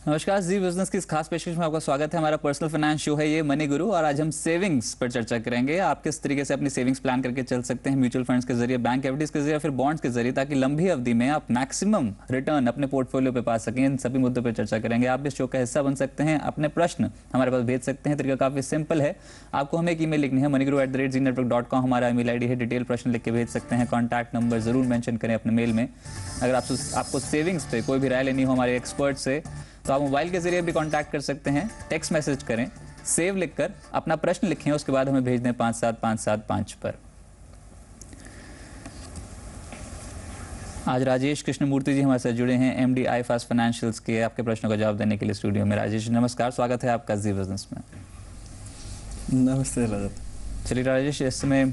नमस्कार, जी बिजनेस की इस खास पेशकश में आपका स्वागत है। हमारा पर्सनल फाइनेंस शो है ये मनी गुरु, और आज हम सेविंग्स पर चर्चा करेंगे। आप किस तरीके से अपनी सेविंग्स प्लान करके चल सकते हैं, म्यूचुअल फंड्स के जरिए, बैंक एफडीज के जरिए, फिर बॉन्ड्स के जरिए, ताकि लंबी अवधि में आप मैक्सिमम रिटर्न अपने पोर्टफोलियो पे पा सकें। इन सभी मुद्दों पर चर्चा करेंगे। आप इस शो का हिस्सा बन सकते हैं, अपने प्रश्न हमारे पास भेज सकते हैं। तरीका काफी सिंपल है, आपको हमें एक ईमेल लिखनी है moneyguru@zeenetwork.com। हमारा ईमेल आईडी है, डिटेल प्रश्न लिख के भेज सकते हैं। कॉन्टैक्ट नंबर जरूर मेंशन करें अपने मेल में। अगर आपको सेविंग्स पे कोई भी राय लेनी हो हमारे एक्सपर्ट से, तो आप मोबाइल के जरिए भी कांटेक्ट कर सकते हैं। टेक्स्ट मैसेज करें, सेव लिखकर अपना प्रश्न लिखें, उसके बाद हमें भेज दें 57575 पर। आज राजेश कृष्णमूर्ति जी हमारे साथ जुड़े हैं, एमडी iFast फाइनेंशियल्स के। आपके प्रश्नों का जवाब देने के लिए स्टूडियो में राजेश, नमस्कार, स्वागत है आपका जी बिजनेस में। नमस्ते रजत। चलिए राजेश, इस समय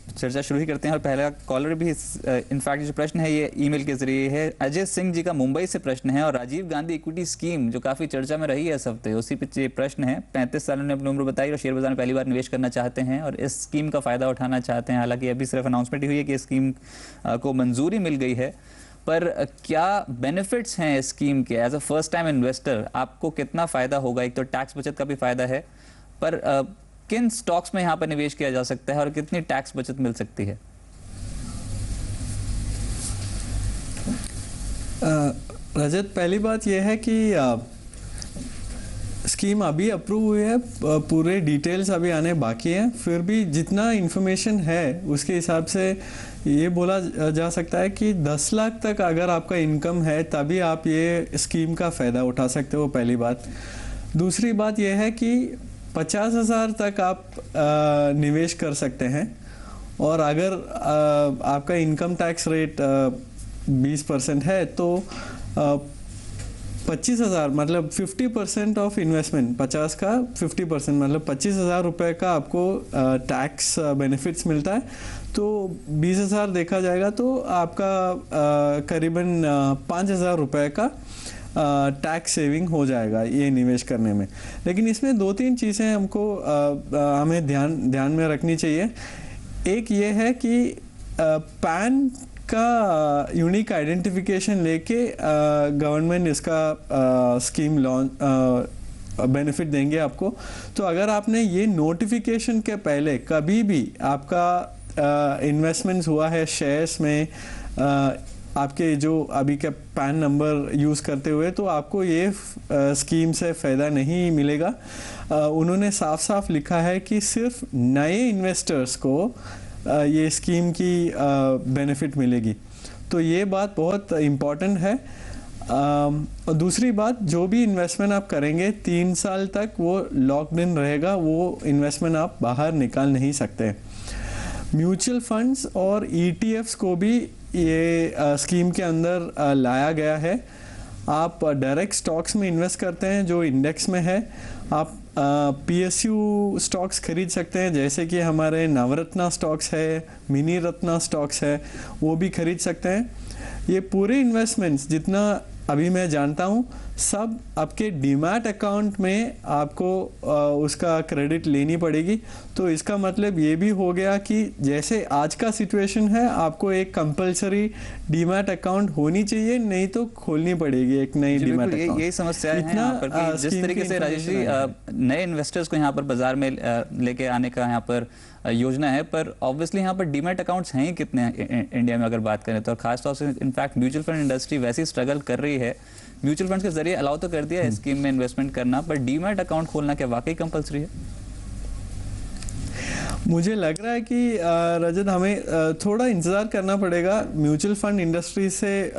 चर्चा शुरू ही करते हैं। और पहला कॉलर भी इनफैक्ट जो प्रश्न है ये ईमेल के जरिए है। अजय सिंह जी का मुंबई से प्रश्न है, और राजीव गांधी इक्विटी स्कीम जो काफी चर्चा में रही है इस हफ्ते, उसी पे ये प्रश्न है। 35 सालों ने अपनी उम्र बताई और शेयर बाजार में पहली बार निवेश करना चाहते हैं और इस स्कीम का फायदा उठाना चाहते हैं। हालांकि अभी सिर्फ अनाउंसमेंट ही हुई है कि इस स्कीम को मंजूरी मिल गई है, पर क्या बेनिफिट्स हैं इस स्कीम के? As a first time investor आपको कितना फायदा होगा? एक तो टैक्स बचत का भी फायदा है, पर किन स्टॉक्स में यहाँ पर निवेश किया जा सकता है और कितनी टैक्स बचत मिल सकती है? रजत, पहली बात यह है कि स्कीम अभी अप्रूव हुई है, पूरे डिटेल्स अभी आने बाकी हैं। फिर भी जितना इन्फॉर्मेशन है उसके हिसाब से ये बोला जा सकता है कि 10 लाख तक अगर आपका इनकम है तभी आप ये स्कीम का फ़ायदा उठा सकते हो, पहली बात। दूसरी बात यह है कि 50,000 तक आप निवेश कर सकते हैं, और अगर आपका इनकम टैक्स रेट 20% है तो 25,000 मतलब 50% ऑफ इन्वेस्टमेंट, 50 का 50% मतलब 25,000 रुपये का आपको टैक्स बेनिफिट्स मिलता है। तो 20,000 देखा जाएगा तो आपका करीबन 5,000 रुपये का टैक्स सेविंग हो जाएगा ये निवेश करने में। लेकिन इसमें 2-3 चीज़ें हमें ध्यान में रखनी चाहिए। एक ये है कि पैन का यूनिक आइडेंटिफिकेशन लेके गवर्नमेंट इसका स्कीम लॉन्च बेनिफिट देंगे आपको। तो अगर आपने ये नोटिफिकेशन के पहले कभी भी आपका इन्वेस्टमेंट्स हुआ है शेयर्स में, आपके जो अभी का पैन नंबर यूज़ करते हुए, तो आपको ये स्कीम से फ़ायदा नहीं मिलेगा। उन्होंने साफ साफ लिखा है कि सिर्फ नए इन्वेस्टर्स को ये स्कीम की बेनिफिट मिलेगी। तो ये बात बहुत इम्पॉर्टेंट है। और दूसरी बात, जो भी इन्वेस्टमेंट आप करेंगे 3 साल तक वो लॉक्ड इन रहेगा, वो इन्वेस्टमेंट आप बाहर निकाल नहीं सकते। म्यूचुअल फंड्स और ETFs को भी ये स्कीम के अंदर लाया गया है। आप डायरेक्ट स्टॉक्स में इन्वेस्ट करते हैं जो इंडेक्स में है। आप PSU स्टॉक्स खरीद सकते हैं, जैसे कि हमारे नवरत्ना स्टॉक्स है, मिनी रत्ना स्टॉक्स है, वो भी खरीद सकते हैं। ये पूरे इन्वेस्टमेंट्स जितना अभी मैं जानता हूँ सब आपके डीमैट अकाउंट में आपको उसका क्रेडिट लेनी पड़ेगी। तो इसका मतलब ये भी हो गया कि जैसे आज का सिचुएशन है, आपको एक कंपलसरी डीमैट अकाउंट होनी चाहिए, नहीं तो खोलनी पड़ेगी एक नई डीमैट अकाउंट। यही समस्या है यहाँ पर कि जिस तरीके से राजेश जी नए इन्वेस्टर्स को यहाँ पर बाजार में लेके आने का यहाँ पर योजना है, पर ऑब्वियसली यहाँ पर डीमैट अकाउंट्स हैं ही कितने इंडिया में अगर बात करें तो। और खासतौर से इनफैक्ट म्यूचुअल फंड इंडस्ट्री वैसे ही स्ट्रगल कर रही है। म्यूचुअल फंड के जरिए अलाउ तो कर दिया है स्कीम में इन्वेस्टमेंट करना, पर डीमैट अकाउंट खोलना क्या वाकई कंपलसरी है? मुझे लग रहा है कि रजत हमें थोड़ा इंतज़ार करना पड़ेगा। म्यूचुअल फंड इंडस्ट्री से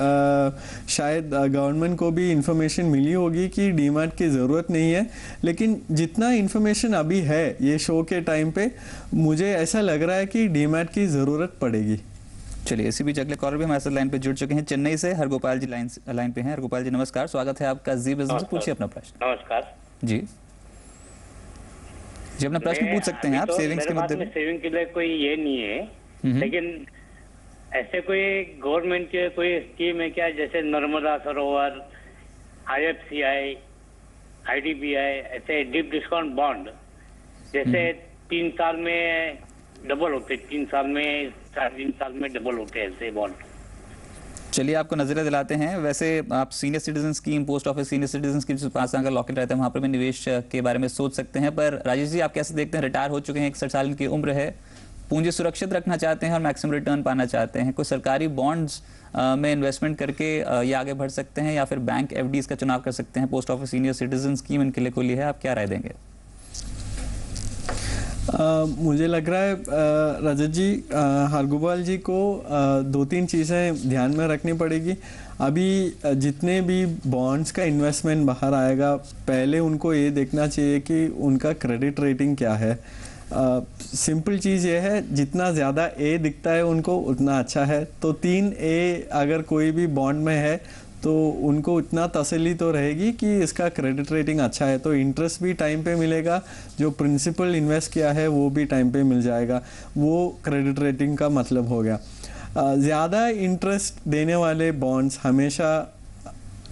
शायद गवर्नमेंट को भी इंफॉर्मेशन मिली होगी कि डीमैट की ज़रूरत नहीं है। लेकिन जितना इंफॉर्मेशन अभी है ये शो के टाइम पे, मुझे ऐसा लग रहा है कि डीमैट की ज़रूरत पड़ेगी। चलिए, इसी बीच अगले कॉलर भी हमारे साथ लाइन पे जुड़ चुके हैं। चेन्नई से हरगोपाल जी लाइन पे हैं। हरगोपाल जी नमस्कार, स्वागत है आपका जी बिजनेस। पूछिए अपना प्रश्न। नमस्कार जी जी, अपना प्रश्न पूछ सकते हैं आप सेविंग्स के मुद्दे पे। सेविंग के लिए कोई ये नहीं है, लेकिन ऐसे कोई गवर्नमेंट के कोई स्कीम है क्या, जैसे नर्मदा सरोवर, IFCI, IDBI, ऐसे डीप डिस्काउंट बॉन्ड, जैसे 3 साल में डबल होते, 3 साल में 3 साल में डबल होते हैं ऐसे बॉन्ड? चलिए आपको नजरें दिलाते हैं। वैसे आप senior citizen scheme, post office senior citizen scheme जो 5 साल का लॉक इन रहता है, वहाँ पर भी निवेश के बारे में सोच सकते हैं। पर राजेश जी, आप कैसे देखते हैं? रिटायर हो चुके हैं, 61 साल की उम्र है, पूंजी सुरक्षित रखना चाहते हैं और मैक्सिमम रिटर्न पाना चाहते हैं, कोई सरकारी बॉन्ड्स में इन्वेस्टमेंट करके ये आगे बढ़ सकते हैं या फिर बैंक एफडीज का चुनाव कर सकते हैं? Post office senior citizen scheme इनके लिए खुली है, आप क्या राय देंगे? मुझे लग रहा है रजत जी, हरगोपाल जी को 2-3 चीज़ें ध्यान में रखनी पड़ेगी। अभी जितने भी बॉन्ड्स का इन्वेस्टमेंट बाहर आएगा, पहले उनको ये देखना चाहिए कि उनका क्रेडिट रेटिंग क्या है। सिंपल चीज़ ये है, जितना ज़्यादा ए दिखता है उनको उतना अच्छा है। तो 3 ए अगर कोई भी बॉन्ड में है तो उनको उतना तसल्ली तो रहेगी कि इसका क्रेडिट रेटिंग अच्छा है, तो इंटरेस्ट भी टाइम पे मिलेगा, जो प्रिंसिपल इन्वेस्ट किया है वो भी टाइम पे मिल जाएगा। वो क्रेडिट रेटिंग का मतलब हो गया। ज़्यादा इंटरेस्ट देने वाले बॉन्ड्स हमेशा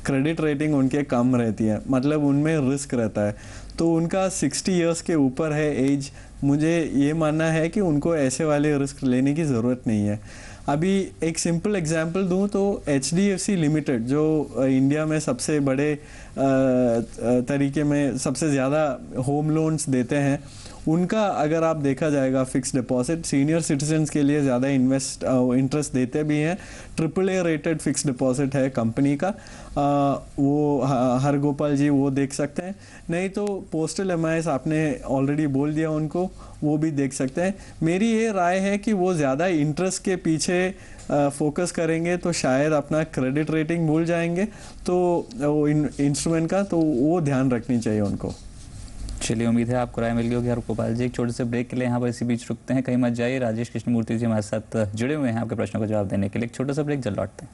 क्रेडिट रेटिंग उनके कम रहती है, मतलब उनमें रिस्क रहता है। तो उनका 60 इयर्स के ऊपर है एज, मुझे ये मानना है कि उनको ऐसे वाले रिस्क लेने की ज़रूरत नहीं है। अभी एक सिंपल एग्जांपल दूं तो HDFC लिमिटेड, जो इंडिया में सबसे बड़े तरीके में सबसे ज़्यादा होम लोन्स देते हैं, उनका अगर आप देखा जाएगा फिक्स डिपॉजिट सीनियर सिटीजन्स के लिए ज़्यादा इंटरेस्ट देते भी हैं। AAA रेटेड फिक्स डिपॉजिट है कंपनी का। वो हरगोपाल जी वो देख सकते हैं, नहीं तो पोस्टल MIS आपने ऑलरेडी बोल दिया उनको, वो भी देख सकते हैं। मेरी ये राय है कि वो ज़्यादा इंटरेस्ट के पीछे फोकस करेंगे तो शायद अपना क्रेडिट रेटिंग भूल जाएंगे, तो वो इंस्ट्रूमेंट का तो वो ध्यान रखनी चाहिए उनको। चलिए, उम्मीद है आपको राय मिल गई होगी हरगोपाल जी। एक छोटे से ब्रेक के लिए यहाँ पर इसी बीच रुकते हैं, कहीं मत जाइए। राजेश कृष्णमूर्ति जी हमारे साथ जुड़े हुए हैं आपके प्रश्नों का जवाब देने के लिए। एक छोटा सा ब्रेक, जल्द लौटते हैं।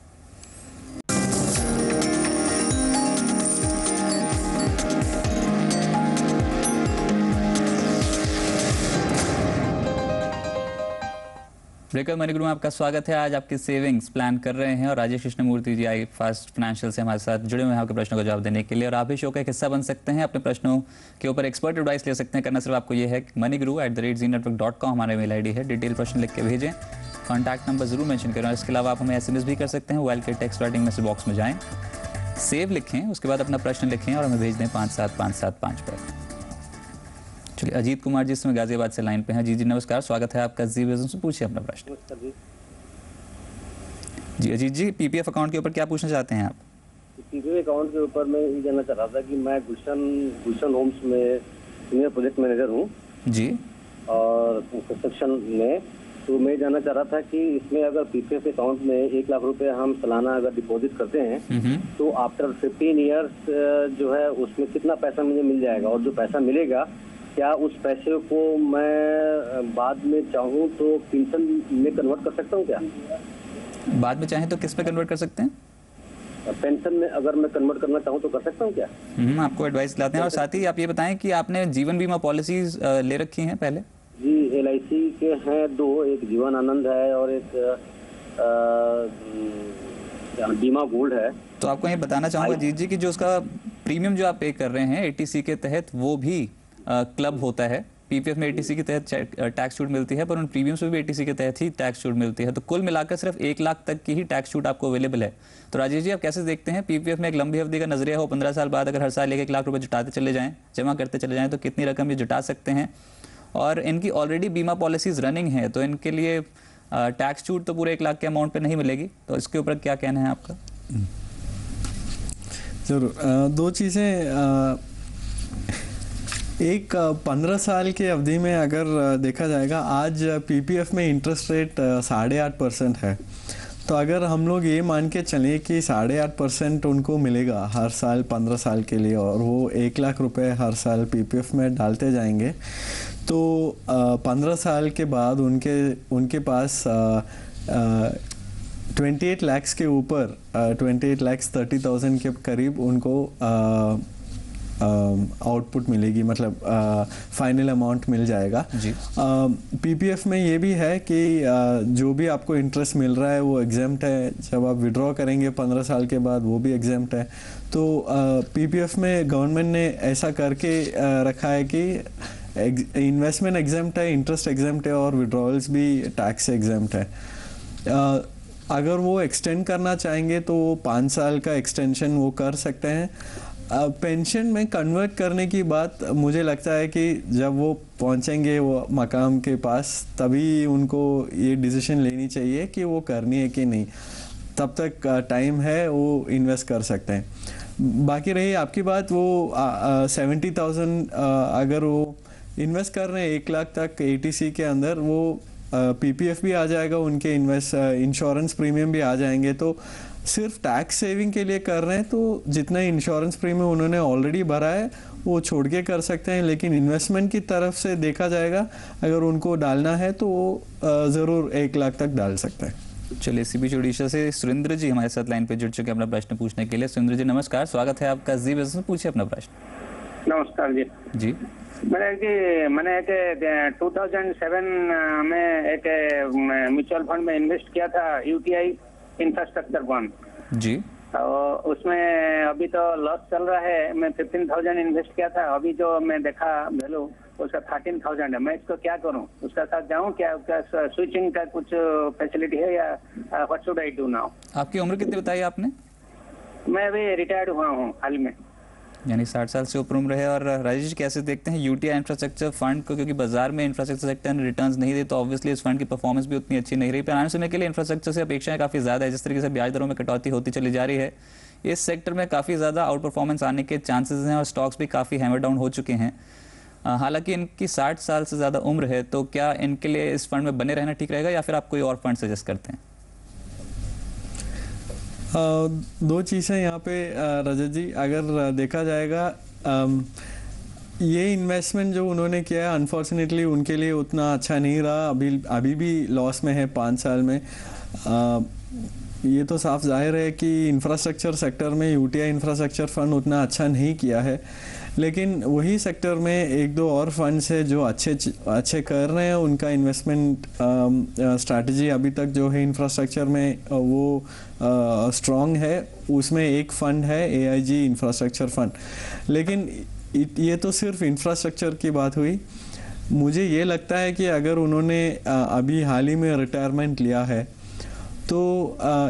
ब्रेकर मनी गुरु में आपका स्वागत है। आज आपके सेविंग्स प्लान कर रहे हैं और राजेश कृष्णमूर्ति जी आई फास्ट फाइनेंशियल से हमारे साथ जुड़े हुए हैं आपके प्रश्नों का जवाब देने के लिए। और आप भी शो का एक हिस्सा बन सकते हैं, अपने प्रश्नों के ऊपर एक्सपर्ट एडवाइस ले सकते हैं। करना सिर्फ आपको ये है कि moneyguru@zenetwork.com हमारा मेल ID है। डिटेल प्रश्न लिख के भेजें, कॉन्टैक्ट नंबर जरूर मेंशन करें। इसके अलावा आप हमें SMS भी कर सकते हैं। मोबाइल के टेक्स्ट राइटिंग मैसेज बॉक्स में जाएँ, सेव लिखें, उसके बाद अपना प्रश्न लिखें और हमें भेज दें 57575 पर। चलिए, अजीत कुमार जी इसमें गाजियाबाद से लाइन पे हैं। जी नमस्कार, स्वागत है आपका जी बिजनेस से, पूछिए अपना प्रश्न। जी अजीत जी, PPF अकाउंट के ऊपर क्या पूछना चाहते हैं आप? PPF अकाउंट के ऊपर मैं ये जानना चाह रहा था कि मैं गुलशन होम्स में सीनियर प्रोजेक्ट मैनेजर हूँ जी, और कंस्ट्रक्शन में, तो मैं जानना चाह रहा था कि इसमें अगर PPF अकाउंट में 1 लाख रुपए हम सालाना अगर डिपॉजिट करते हैं तो आफ्टर 15 ईयर्स जो है उसमें कितना पैसा मुझे मिल जाएगा, और जो पैसा मिलेगा क्या उस पैसे को मैं बाद में चाहूँ तो पेंशन में कन्वर्ट कर सकता हूँ क्या? बाद में चाहें तो किस पे कन्वर्ट कर सकते हैं? पेंशन में अगर मैं कन्वर्ट करना चाहूँ तो कर सकता हूँ क्या? आपको एडवाइस दिलाते हैं। और साथ ही आप ये बताएं कि आपने जीवन बीमा पॉलिसीज ले रखी हैं पहले? जी, LIC के हैं 2, एक जीवन आनंद है और एक बीमा गोल्ड है। तो आपको ये बताना चाहूँगा जीत जी कि जो उसका प्रीमियम जो आप पे कर रहे हैं ATC के तहत, वो भी क्लब होता है। PPF में ATC के तहत टैक्स छूट मिलती है, पर उन प्रीमियम्स में भी ATC के तहत ही टैक्स छूट मिलती है। तो कुल मिलाकर सिर्फ 1 लाख तक की ही टैक्स छूट आपको अवेलेबल है। तो राजेश जी, आप कैसे देखते हैं? PPF में एक लंबी अवधि का नजरिया हो, 15 साल बाद अगर हर साल 1 लाख रुपए जुटाते चले जाएं, जमा करते चले जाएं, तो कितनी रकम ये जुटा सकते हैं? और इनकी ऑलरेडी बीमा पॉलिसीज रनिंग है, तो इनके लिए टैक्स छूट तो पूरे 1 लाख के अमाउंट पर नहीं मिलेगी। तो इसके ऊपर क्या कहना है आपका? जरूर, 2 चीज़ें। एक 15 साल की अवधि में अगर देखा जाएगा, आज PPF में इंटरेस्ट रेट 8.5% है। तो अगर हम लोग ये मान के चलें कि 8.5% उनको मिलेगा हर साल 15 साल के लिए, और वो 1 लाख रुपए हर साल PPF में डालते जाएंगे, तो 15 साल के बाद उनके पास 28 लाख के ऊपर 28,30,000 के करीब उनको आउटपुट मिलेगी, मतलब फाइनल अमाउंट मिल जाएगा जी। PPF में ये भी है कि जो भी आपको इंटरेस्ट मिल रहा है वो एग्जेम्प्ट है। जब आप विड्रॉ करेंगे 15 साल के बाद, वो भी एग्जेम्प्ट है। तो PPF में गवर्नमेंट ने ऐसा करके रखा है कि इन्वेस्टमेंट एग्जेम्प्ट है, इंटरेस्ट एग्जेम्प्ट है, और विड्रॉल्स भी टैक्स एग्जेम्प्ट है। अगर वो एक्सटेंड करना चाहेंगे तो वो 5 साल का एक्सटेंशन वो कर सकते हैं। पेंशन में कन्वर्ट करने की बात मुझे लगता है कि जब वो पहुंचेंगे वो मकाम के पास तभी उनको ये डिसीजन लेनी चाहिए कि वो करनी है कि नहीं। तब तक टाइम है, वो इन्वेस्ट कर सकते हैं। बाकी रही आपकी बात, वो 70,000 अगर वो इन्वेस्ट कर रहे हैं 1 लाख तक ATC के अंदर, वो PPF भी आ जाएगा, उनके इंश्योरेंस प्रीमियम भी आ जाएंगे। तो सिर्फ टैक्स सेविंग के लिए कर रहे हैं तो जितना इंश्योरेंस प्रीमियम उन्होंने ऑलरेडी भरा है वो छोड़ के कर सकते हैं, लेकिन इन्वेस्टमेंट की तरफ से देखा जाएगा अगर उनको डालना है तो वो ज़रूर 1 लाख तक डाल सकते हैं। चलिए, इसी बीच उड़ीसा से सुरेंद्र जी हमारे साथ लाइन पे जुड़ चुके हैं अपना प्रश्न पूछने के लिए। सुरेंद्र जी नमस्कार, स्वागत है आपका जी बिजनेस में, पूछिए अपना प्रश्न। नमस्कार जी। जी मैंने एक 2007 में एक म्यूचुअल फंड में इन्वेस्ट किया था, UTI इंफ्रास्ट्रक्चर फंड जी। और उसमें अभी तो लॉस चल रहा है। मैं 15,000 इन्वेस्ट किया था, अभी जो मैं देखा वैल्यू उसका 13,000 है। मैं इसको क्या करूं, उसका साथ जाऊं क्या स्विचिंग का कुछ फैसिलिटी है या what should I do now? आपकी उम्र कितनी बताई आपने? मैं अभी रिटायर्ड हुआ हूँ हाल में, यानी 60 साल से ऊपर उम्र है। और राजेश जी कैसे देखते हैं UTI इंफ्रास्ट्रक्चर फंड को, क्योंकि बाजार में इंफ्रास्ट्रक्चर सेक्टर ने रिटर्न्स नहीं दी तो ऑब्वियसली इस फंड की परफॉर्मेंस भी उतनी अच्छी नहीं रही। परिणाम सुनने के लिए इंफ्रास्ट्रक्चर से अपेक्षाएं काफ़ी ज़्यादा है, जिस तरीके से ब्याज दरों में कटौती होती चली जा रही है, इस सेक्टर में काफ़ी ज़्यादा आउट परफॉर्मेंस आने के चांसेस हैं और स्टॉक्स भी काफ़ी हैमर डाउन हो चुके हैं। हालांकि इनकी 60 साल से ज़्यादा उम्र है, तो क्या इनके लिए इस फंड में बने रहना ठीक रहेगा या फिर आप कोई और फंड सजेस्ट करते हैं? दो चीज़ें यहाँ पे रजत जी, अगर देखा जाएगा ये इन्वेस्टमेंट जो उन्होंने किया है अनफॉर्चुनेटली उनके लिए उतना अच्छा नहीं रहा, अभी भी लॉस में है 5 साल में। ये तो साफ जाहिर है कि इंफ्रास्ट्रक्चर सेक्टर में UTI इंफ्रास्ट्रक्चर फंड उतना अच्छा नहीं किया है, लेकिन वही सेक्टर में 1-2 और फंड्स है जो अच्छे कर रहे हैं। उनका इन्वेस्टमेंट स्ट्रैटेजी अभी तक जो है इंफ्रास्ट्रक्चर में वो स्ट्रॉन्ग है। उसमें एक फंड है AIG इंफ्रास्ट्रक्चर फंड, लेकिन ये तो सिर्फ इंफ्रास्ट्रक्चर की बात हुई। मुझे ये लगता है कि अगर उन्होंने अभी हाल ही में रिटायरमेंट लिया है तो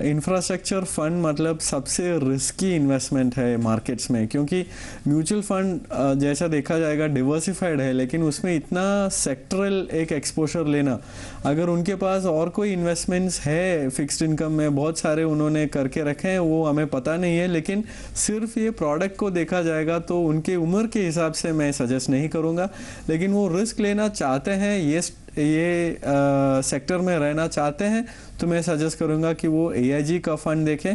इंफ्रास्ट्रक्चर फंड मतलब सबसे रिस्की इन्वेस्टमेंट है मार्केट्स में, क्योंकि म्यूचुअल फंड जैसा देखा जाएगा डिवर्सिफाइड है, लेकिन उसमें इतना सेक्टरल एक एक्सपोजर लेना, अगर उनके पास और कोई इन्वेस्टमेंट्स है फिक्स्ड इनकम में बहुत सारे उन्होंने करके रखे हैं वो हमें पता नहीं है, लेकिन सिर्फ ये प्रोडक्ट को देखा जाएगा तो उनके उम्र के हिसाब से मैं सजेस्ट नहीं करूँगा। लेकिन वो रिस्क लेना चाहते हैं, ये सेक्टर में रहना चाहते हैं, तो मैं सजेस्ट करूंगा कि वो AIG का फंड देखें।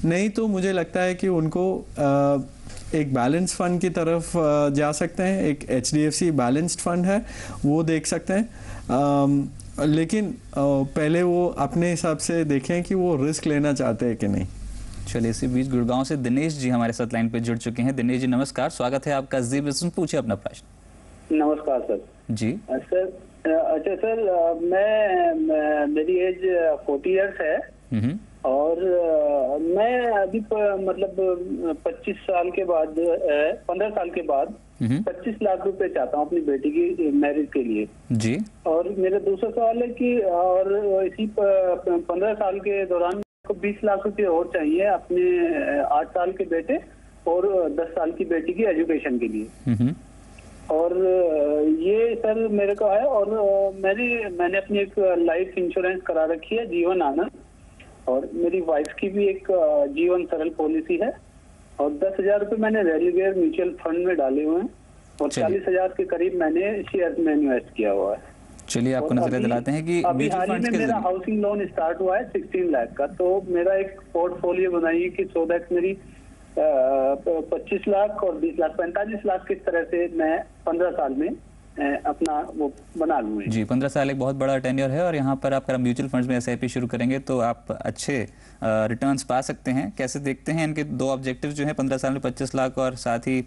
नहीं तो मुझे लगता है कि उनको एक बैलेंस फंड की तरफ जा सकते हैं। एक HDFC बैलेंस्ड फंड है वो देख सकते हैं, लेकिन पहले वो अपने हिसाब से देखें कि वो रिस्क लेना चाहते हैं कि नहीं। चलिए, इसी बीच गुड़गांव से दिनेश जी हमारे साथ लाइन पे जुड़ चुके हैं। दिनेश जी नमस्कार, स्वागत है आपका जी बिजनेस, पूछिए अपना प्रश्न। नमस्कार सर। जी सर, अच्छा सर, मेरी एज 40 इयर्स है और मैं अभी मतलब 25 साल के बाद 15 साल के बाद 25 लाख रुपए चाहता हूँ अपनी बेटी की मैरिज के लिए जी। और मेरा दूसरा सवाल है कि और इसी 15 साल के दौरान को 20 लाख रुपए और चाहिए अपने 8 साल के बेटे और 10 साल की बेटी की एजुकेशन के लिए। और ये सर मेरे को है, और मैंने अपनी एक लाइफ इंश्योरेंस करा रखी है जीवन आनंद, और मेरी वाइफ की भी एक जीवन सरल पॉलिसी है, और 10,000 रुपये मैंने रेलवेयर म्यूचुअल फंड में डाले हुए हैं और 40,000 के करीब मैंने शेयर में इन्वेस्ट किया हुआ है। चलिए, आपको नजर दिलाते हैं कि अभी हाल ही में मेरा हाउसिंग लोन स्टार्ट हुआ है 16 लाख का, तो मेरा एक पोर्टफोलियो बनाइए कि सो दैट मेरी 25 लाख और 20 लाख 45 लाख किस तरह से मैं 15 साल में अपना वो बना लूँ। जी, 15 साल एक बहुत बड़ा टेन्योर है और यहाँ पर आप अगर म्यूचुअल फंड्स में SIP शुरू करेंगे तो आप अच्छे रिटर्न्स पा सकते हैं। कैसे देखते हैं इनके 2 ऑब्जेक्टिव जो है 15 साल में 25 लाख और साथ ही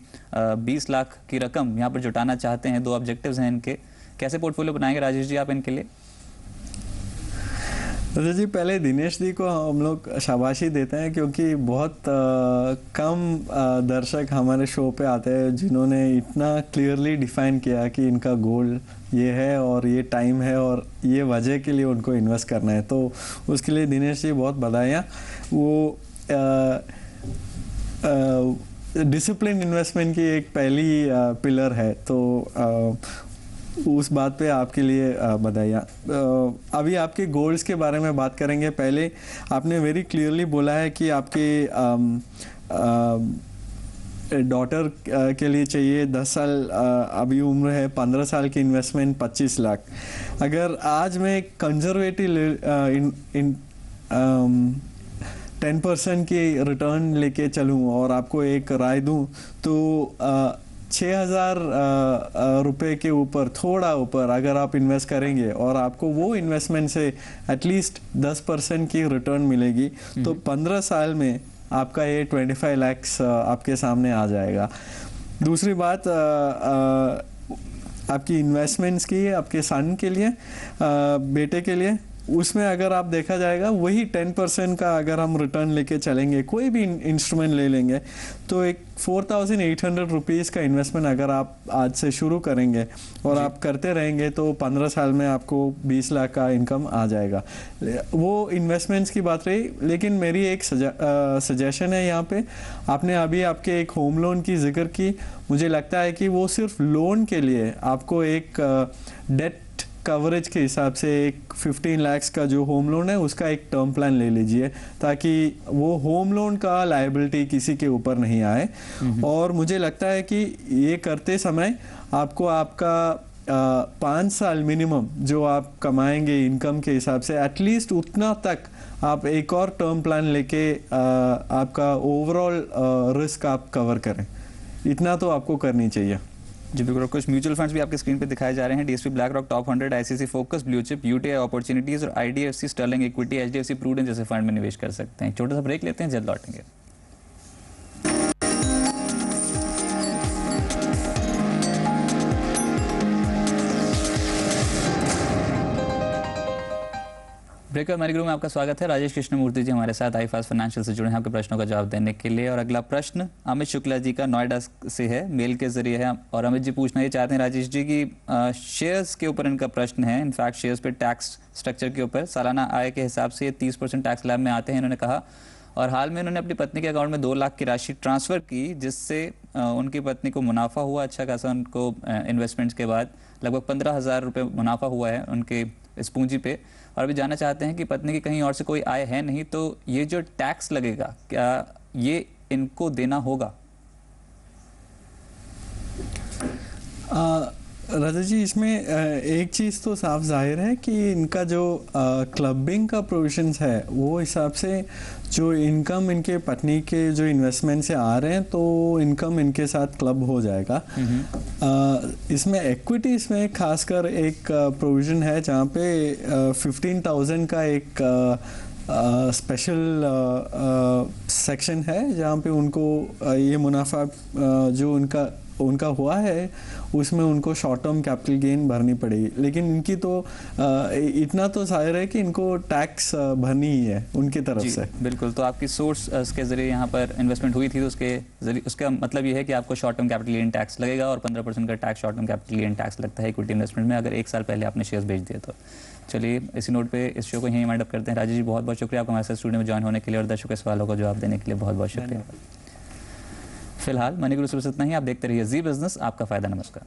20 लाख की रकम यहाँ पर जुटाना चाहते हैं, 2 ऑब्जेक्टिव्स हैं इनके। कैसे पोर्टफोलियो बनाएंगे राजेश जी आप इनके लिए? रजत जी, पहले दिनेश जी को हम लोग शाबाशी देते हैं क्योंकि बहुत कम दर्शक हमारे शो पे आते हैं जिन्होंने इतना क्लियरली डिफाइन किया कि इनका गोल ये है और ये टाइम है और ये वजह के लिए उनको इन्वेस्ट करना है। तो उसके लिए दिनेश जी बहुत बधाइयाँ। वो डिसिप्लिन इन्वेस्टमेंट की एक पहली पिलर है, तो उस बात पे आपके लिए बधाइयाँ। अभी आपके गोल्स के बारे में बात करेंगे। पहले आपने वेरी क्लियरली बोला है कि आपके डॉटर के लिए चाहिए 10 साल, अभी उम्र है 15 साल की इन्वेस्टमेंट 25 लाख। अगर आज मैं कंजर्वेटिव 10% की रिटर्न लेके चलूँ और आपको एक राय दूँ तो 6,000 रुपये के ऊपर, थोड़ा ऊपर अगर आप इन्वेस्ट करेंगे और आपको वो इन्वेस्टमेंट से एटलीस्ट 10% की रिटर्न मिलेगी, तो 15 साल में आपका ये 25 लाख आपके सामने आ जाएगा। दूसरी बात, आपकी इन्वेस्टमेंट्स की आपके सन के लिए, बेटे के लिए, उसमें अगर आप देखा जाएगा वही 10% का अगर हम रिटर्न लेके चलेंगे, कोई भी इंस्ट्रूमेंट ले लेंगे, तो एक 4,800 रुपीज़ का इन्वेस्टमेंट अगर आप आज से शुरू करेंगे और आप करते रहेंगे तो 15 साल में आपको 20 लाख का इनकम आ जाएगा। वो इन्वेस्टमेंट्स की बात रही, लेकिन मेरी एक सजेशन है यहाँ पे। आपने अभी आपके एक होम लोन की जिक्र की, मुझे लगता है कि वो सिर्फ लोन के लिए आपको एक डेट कवरेज के हिसाब से एक 15 लाख का जो होम लोन है उसका एक टर्म प्लान ले लीजिए, ताकि वो होम लोन का लायबिलिटी किसी के ऊपर नहीं आए। और मुझे लगता है कि ये करते समय आपको आपका 5 साल मिनिमम जो आप कमाएंगे इनकम के हिसाब से, एटलीस्ट उतना तक आप एक और टर्म प्लान लेके आपका ओवरऑल रिस्क आप कवर करें। इतना तो आपको करनी चाहिए। जी बिल्कुल। कुछ म्यूचुअल फंड्स भी आपके स्क्रीन पे दिखाए जा रहे हैं। DSP BlackRock top 100, ICC focus, blue chip, UTI opportunities और IDFC sterling equity, HDFC prudence जैसे फंड में निवेश कर सकते हैं। छोटा सा ब्रेक लेते हैं, जल्द लौटेंगे। ब्रेकर मनी गुरु में आपका स्वागत है। राजेश कृष्णमूर्ति जी हमारे साथ आई-फास्ट फाइनेंशियल से जुड़े हैं आपके प्रश्नों का जवाब देने के लिए। और अगला प्रश्न अमित शुक्ला जी का नोएडा से है, मेल के जरिए है। और अमित जी पूछना ये चाहते हैं राजेश जी की शेयर्स के ऊपर इनका प्रश्न है। इनफैक्ट शेयर्स पे टैक्स स्ट्रक्चर के ऊपर सालाना आय के हिसाब से ये 30% टैक्स स्लैब में आते हैं, इन्होंने कहा। और हाल में उन्होंने अपनी पत्नी के अकाउंट में 2 लाख की राशि ट्रांसफ़र की, जिससे उनकी पत्नी को मुनाफा हुआ अच्छा खासा। उनको इन्वेस्टमेंट्स के बाद लगभग 15,000 रुपये मुनाफा हुआ है उनके इस पूंजी पे। और अभी जानना चाहते हैं कि पत्नी की कहीं और से कोई आय है नहीं, तो ये जो टैक्स लगेगा क्या ये इनको देना होगा? राजा जी, इसमें एक चीज़ तो साफ जाहिर है कि इनका जो क्लबिंग का प्रोविजंस है वो हिसाब से जो इनकम इनके पत्नी के जो इन्वेस्टमेंट से आ रहे हैं तो इनकम इनके साथ क्लब हो जाएगा। इसमें इक्विटीज़ में खासकर एक प्रोविज़न है जहाँ पे 15,000 का एक स्पेशल सेक्शन है जहाँ पे उनको ये मुनाफा जो उनका हुआ है उसमें उनको शॉर्ट टर्म कैपिटल गेन भरनी पड़ेगी। लेकिन इनकी तो इतना तो जाहिर है कि इनको टैक्स भरनी ही है उनकी तरफ से। बिल्कुल। तो आपकी सोर्स के जरिए यहाँ पर इन्वेस्टमेंट हुई थी तो उसके जरिए उसका मतलब ये है कि आपको short term capital gain tax लगेगा और 15% का tax short term capital gain tax लगता है इक्विटी इन्वेस्टमेंट में, अगर 1 साल पहले आपने शेयर्स बेच दिए तो। चलिए इसी नोट पे इस शो को यहीं वाइंड अप करते हैं। राजेश जी बहुत बहुत शुक्रिया आपका हमारे साथ स्टूडियो में ज्वाइन होने के लिए और दर्शकों के सवालों का जवाब देने के लिए बहुत बहुत शुक्रिया। फिलहाल मनी गुरु से इतना ही। आप देखते रहिए जी बिजनेस, आपका फायदा। नमस्कार।